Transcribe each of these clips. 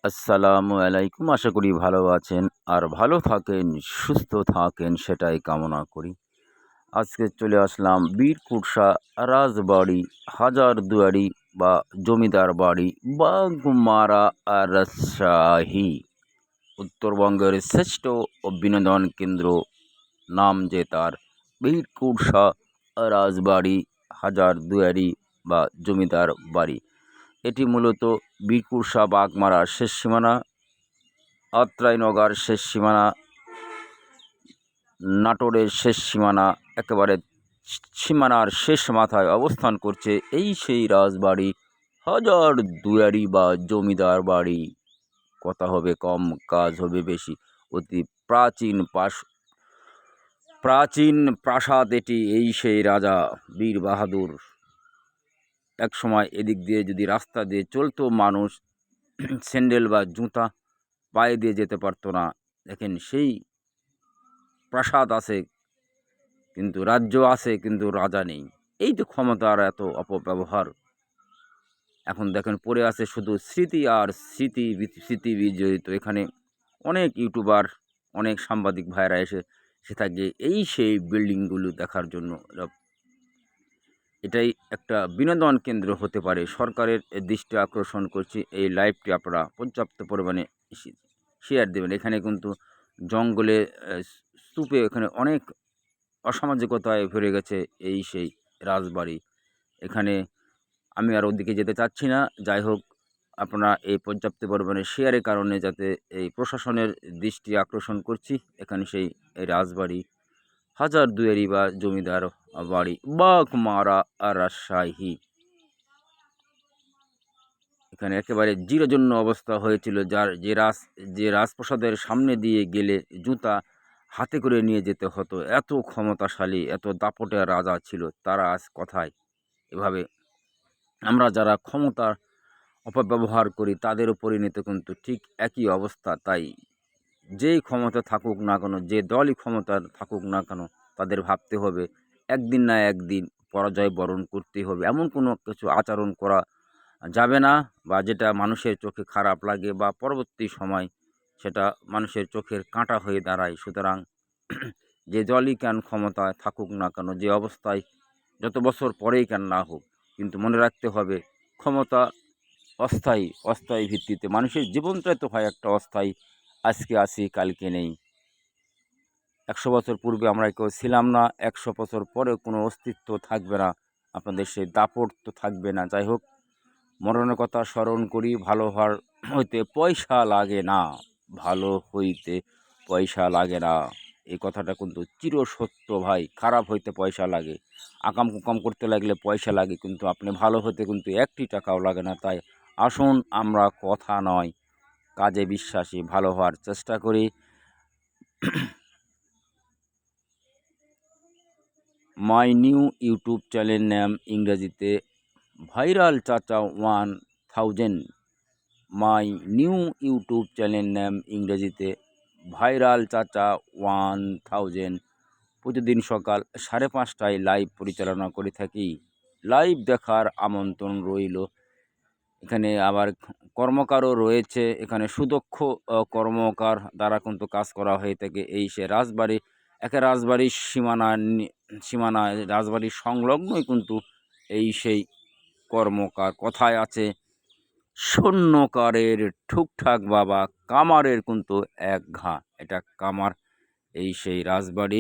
আসসালামু আলাইকুম। আশা করি ভালো আছেন আর ভালো থাকেন, সুস্থ থাকেন সেটাই কামনা করি। আজকে চলে আসলাম বীরকুৎসা রাজবাড়ি, হাজারদুয়ারি বা জমিদার বাড়ি, বাঘমারা রাজশাহী। উত্তরবঙ্গের শ্রেষ্ঠ ও বিনোদন কেন্দ্র, নাম যে তার বীরকুৎসা রাজবাড়ি, হাজারদুয়ারি বা জমিদার বাড়ি। এটি মূলত বীরকুৎসা বাঘমারার শেষ সীমানা, আত্রাই নগার শেষ সীমানা, নাটোরের শেষ সীমানা, একেবারে সীমানার শেষ মাথায় অবস্থান করছে এই সেই রাজবাড়ি, হাজারদুয়ারি বা জমিদার বাড়ি। কথা হবে কম, কাজ হবে বেশি। অতি প্রাচীন প্রাসাদ এটি। এই সেই রাজা বীর বাহাদুর। একসময় এদিক দিয়ে যদি রাস্তা দিয়ে চলতো মানুষ, স্যান্ডেল বা জুতা পায়ে দিয়ে যেতে পারতো না। দেখেন, সেই প্রাসাদ আছে কিন্তু রাজ্য আছে কিন্তু রাজা নেই। এই তো ক্ষমতার এত অপব্যবহার। এখন দেখেন পড়ে আছে শুধু স্মৃতি আর স্মৃতি, স্মৃতি বিজড়িত। এখানে অনেক ইউটিউবার, অনেক সাংবাদিক ভাইরা এসে থাকে এই সেই বিল্ডিংগুলো দেখার জন্য। এটাই একটা বিনোদন কেন্দ্র হতে পারে। সরকারের দৃষ্টি আকর্ষণ করছি, এই লাইভটি আপনারা পর্যাপ্ত পরিমাণে শেয়ার দেবেন। এখানে কিন্তু জঙ্গলে স্তূপে এখানে অনেক অসামাজিকতায় ভরে গেছে এই সেই রাজবাড়ি। এখানে আমি আর ওদিকে যেতে চাচ্ছি না। যাই হোক, আপনারা এই পর্যাপ্ত পরিমাণে শেয়ারের কারণে যাতে এই প্রশাসনের দৃষ্টি আকর্ষণ করছি। এখানে সেই এই রাজবাড়ি, হাজারদুয়ারি বা জমিদার বাড়ি, বাঘমারা রাজশাহী। এখানে একেবারে চিরজন্য অবস্থা হয়েছিল, যে রাজপ্রাসাদের সামনে দিয়ে গেলে জুতা হাতে করে নিয়ে যেতে হতো। এত ক্ষমতাশালী, এত দাপটে রাজা ছিল তারা। আজ কথায় এভাবে আমরা যারা ক্ষমতার অপব্যবহার করি তাদেরও পরিণত কিন্তু ঠিক একই অবস্থা। তাই যেই ক্ষমতা থাকুক না কেন, যে দলই ক্ষমতা থাকুক না কেন, তাদের ভাবতে হবে একদিন না একদিন পরাজয় বরণ করতেই হবে। এমন কোনো কিছু আচরণ করা যাবে না, বা যেটা মানুষের চোখে খারাপ লাগে বা পরবর্তী সময় সেটা মানুষের চোখের কাঁটা হয়ে দাঁড়ায়। সুতরাং যে দলই কেন ক্ষমতায় থাকুক না কেন, যে অবস্থায় যত বছর পরেই কেন না হোক, কিন্তু মনে রাখতে হবে ক্ষমতা অস্থায়ী। অস্থায়ী ভিত্তিতে মানুষের জীবনটাই তো হয় একটা অস্থায়ী। আজকে আছি, কালকে নেই। 100 বছর পূর্বে আমরা কেউ ছিলাম না, 100 বছর পরেও কোনো অস্তিত্ব থাকবে না। আপনাদের সেই দাপট তো থাকবে না। যাই হোক, মরণের কথা স্মরণ করি। ভালো হইতে পয়সা লাগে না, ভালো হইতে পয়সা লাগে না। এই কথাটা কিন্তু চিরসত্য ভাই। খারাপ হইতে পয়সা লাগে, আকাম কুকাম করতে লাগলে পয়সা লাগে, কিন্তু আপনি ভালো হতে কিন্তু একটি টাকাও লাগে না। তাই আসুন আমরা কথা নয় কাজে বিশ্বাসী, ভালো হওয়ার চেষ্টা করি। মাই নিউ ইউটিউব চ্যানেল নাম ইংরেজিতে ভাইরাল চাচা 1000। মাই নিউ ইউটিউব চ্যানেল নাম ইংরেজিতে ভাইরাল চাচা 1000। প্রতিদিন সকাল 5:30টায় লাইভ পরিচালনা করে থাকি। লাইভ দেখার আমন্ত্রণ রইল। এখানে আবার কর্মকারও রয়েছে। এখানে সুদক্ষ কর্মকার দ্বারা কিন্তু কাজ করা হয়ে থাকে। এই সে রাজবাড়ি, রাজবাড়ির সীমানায় রাজবাড়ির সংলগ্নই কিন্তু এই সেই কর্মকার। কথায় আছে, শূন্যকারের ঠুকঠাক বাবা, কামারের কিন্তু এক ঘা। এটা কামার, এই সেই রাজবাড়ি।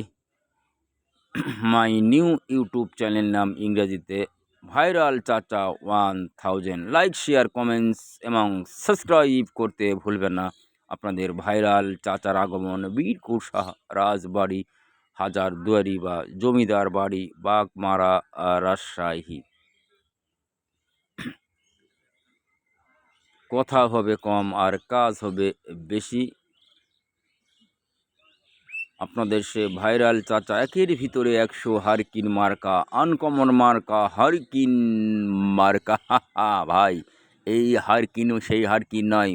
মাই নিউ ইউটিউব চ্যানেল নাম ইংরেজিতে ভাইরাল চাচা 1000। লাইক, শেয়ার, কমেন্টস এবং সাবস্ক্রাইব করতে ভুলবেন না। আপনাদের ভাইরাল চাচার আগমন বীরকুৎসা রাজবাড়ি, হাজারদুয়ারি বা জমিদার বাড়ি, বাঘমারা রাজশাহী। কথা হবে কম আর কাজ হবে বেশি। আপনাদের সে ভাইরাল চাচা, একের ভিতরে 100 হারকিন মার্কা, আনকমন মার্কা, হারকিন মার্কা। ভাই, এই হারকিনও সেই হারকিন নয়,